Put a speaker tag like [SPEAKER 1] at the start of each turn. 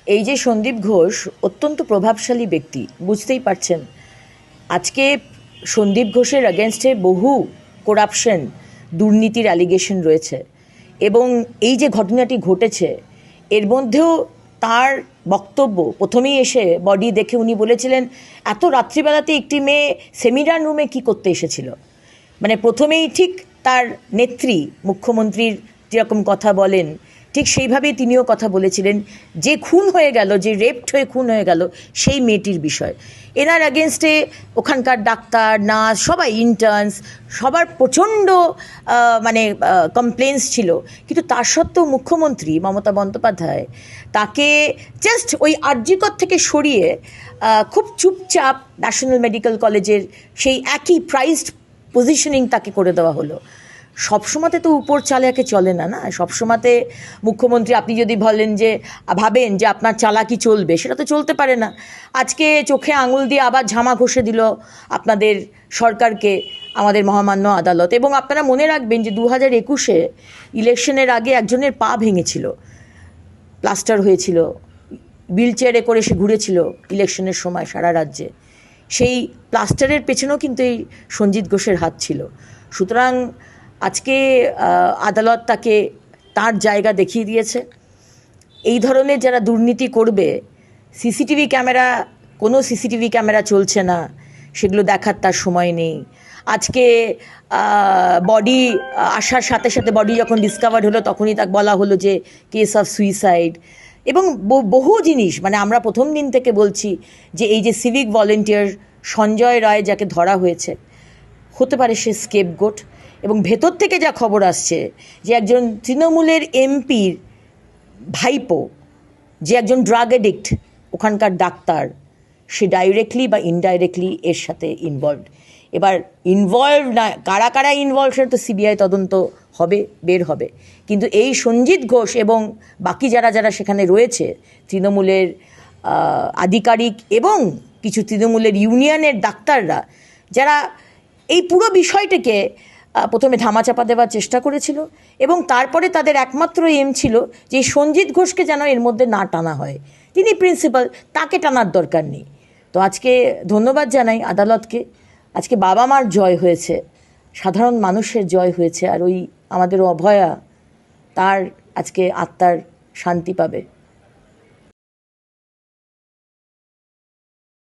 [SPEAKER 1] এই যে সন্দীপ ঘোষ অত্যন্ত প্রভাবশালী ব্যক্তি, বুঝতেই পারছেন। আজকে সন্দীপ ঘোষের এগেনস্টে বহু করাপশন, দুর্নীতির অ্যালিগেশন রয়েছে, এবং এই যে ঘটনাটি ঘটেছে এর মধ্যেও তার বক্তব্য, প্রথমেই এসে বডি দেখে উনি বলেছিলেন এত রাত্রিবেলাতে একটি মেয়ে সেমিনার রুমে কি করতে এসেছিল। মানে প্রথমেই ঠিক তার নেত্রী মুখ্যমন্ত্রীর যেরকম কথা বলেন ঠিক সেইভাবেই তিনিও কথা বলেছিলেন, যে খুন হয়ে গেল, যে রেপড হয়ে খুন হয়ে গেল সেই মেয়েটির বিষয়। এনার অ্যাগেনস্টে ওখানকার ডাক্তার, নার্স, সবাই, ইন্টার্নস, সবার প্রচণ্ড কমপ্লেন্টস ছিল। কিন্তু তার সত্ত্বেও মুখ্যমন্ত্রী মমতা বন্দ্যোপাধ্যায় তাকে জাস্ট ওই আরজিকর থেকে সরিয়ে খুব চুপচাপ ন্যাশনাল মেডিকেল কলেজের সেই একই প্রাইসড পজিশনিং তাকে করে দেওয়া হলো। সবসময়তে তো উপর চালাকে চলে না, না সবসময়তে মুখ্যমন্ত্রী আপনি যদি ভাবেন যে আপনার চালাকি চলবে, সেটা তো চলতে পারে না। আজকে চোখে আঙুল দিয়ে আবার ঝামা ঘষে দিল আপনাদের সরকারকে আমাদের মহামান্য আদালত। এবং আপনারা মনে রাখবেন যে 2021-এ ইলেকশনের আগে একজনের পা ভেঙেছিল, প্লাস্টার হয়েছিল, হুইল চেয়ারে করে সে ঘুরেছিল ইলেকশনের সময় সারা রাজ্যে। সেই প্লাস্টারের পেছনেও কিন্তু এই সঞ্জিত ঘোষের হাত ছিল। সুতরাং আজকে আদালত তাকে তার জায়গা দেখিয়ে দিয়েছে। এই ধরনের যারা দুর্নীতি করবে, কোনো সিসিটিভি ক্যামেরা চলছে না, সেগুলো দেখার তার সময় নেই। আজকে বডি আসার সাথে সাথে বডি যখন ডিসকভার্ড হলো তখনই তাকে বলা হলো যে কেস অফ সুইসাইড, এবং বহু জিনিস। মানে আমরা প্রথম দিন থেকে বলছি যে এই যে সিভিক ভলেন্টিয়ার সঞ্জয় রায় যাকে ধরা হয়েছে, হতে পারে সে স্কেপগোট। এবং ভেতর থেকে যা খবর আসছে যে একজন তৃণমূলের এমপির ভাইপো, যে একজন ড্রাগ এডিক্ট, ওখানকার ডাক্তার, সে ডাইরেক্টলি বা ইনডাইরেক্টলি এর সাথে ইনভলভড। এবার ইনভলভ না, কারা কারা ইনভলভ সেটা তো সিবিআই তদন্ত হবে, বের হবে। কিন্তু এই সঞ্জিত ঘোষ এবং বাকি যারা যারা সেখানে রয়েছে, তৃণমূলের আধিকারিক এবং কিছু তৃণমূলের ইউনিয়নের ডাক্তাররা, যারা এই পুরো বিষয়টিকে প্রথমে ধামাচাপা দেওয়ার চেষ্টা করেছিল, এবং তারপরে তাদের একমাত্র এম ছিল যে সঞ্জিত ঘোষকে যেন এর মধ্যে না টানা হয়। তিনি প্রিন্সিপাল, তাকে টানার দরকার নেই। তো আজকে ধন্যবাদ জানাই আদালতকে। আজকে বাবা মার জয় হয়েছে, সাধারণ মানুষের জয় হয়েছে, আর ওই আমাদের অভয়া, তার আজকে আত্মার শান্তি পাবে।